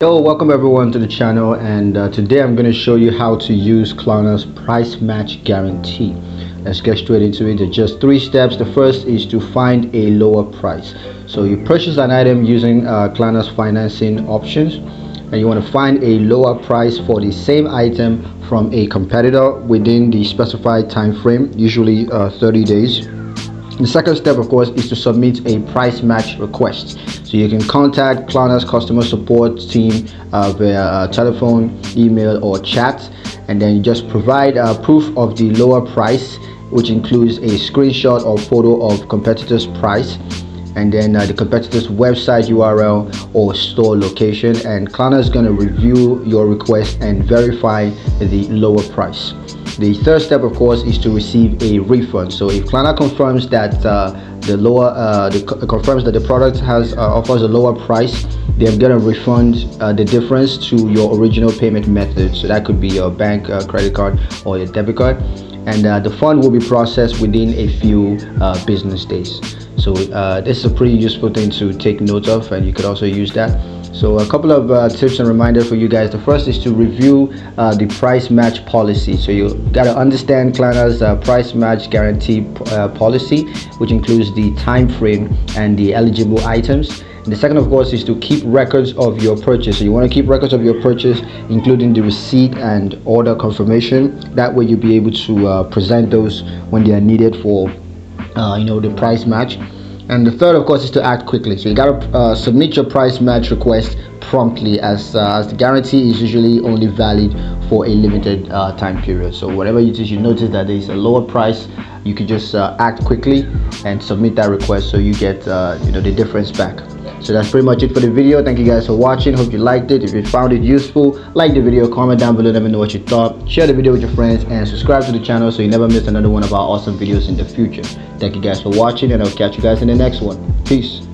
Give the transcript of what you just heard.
Yo, welcome everyone to the channel, and today I'm going to show you how to use KLARNA'S price match guarantee. Let's get straight into it. There's just three steps. The first is to find a lower price. So you purchase an item using KLARNA'S financing options, and you want to find a lower price for the same item from a competitor within the specified time frame, usually 30 days. The second step, of course, is to submit a price match request. So you can contact KLARNA'S customer support team via telephone, email, or chat, and then you just provide proof of the lower price, which includes a screenshot or photo of competitor's price, and then the competitor's website URL or store location, and KLARNA is going to review your request and verify the lower price. The third step, of course, is to receive a refund. So if KLARNA confirms that confirms that the product has offers a lower price, they're gonna refund the difference to your original payment method. So that could be your bank credit card or your debit card, and the fund will be processed within a few business days. So this is a pretty useful thing to take note of, and you could also use that. So a couple of tips and reminders for you guys. The first is to review the price match policy. So you got to understand KLARNA'S price match guarantee policy, which includes the time frame and the eligible items. And the second, of course, is to keep records of your purchase. So you want to keep records of your purchase, including the receipt and order confirmation. That way you'll be able to present those when they are needed for the price match. And the third, of course, is to act quickly. So you gotta submit your price match request promptly, as the guarantee is usually only valid for a limited time period. So whatever it is you notice that there is a lower price, you can just act quickly and submit that request, so you get the difference back. So that's pretty much it for the video. Thank you guys for watching. Hope you liked it. If you found it useful, like the video, comment down below, let me know what you thought. Share the video with your friends and subscribe to the channel so you never miss another one of our awesome videos in the future. Thank you guys for watching, and I'll catch you guys in the next one. Peace.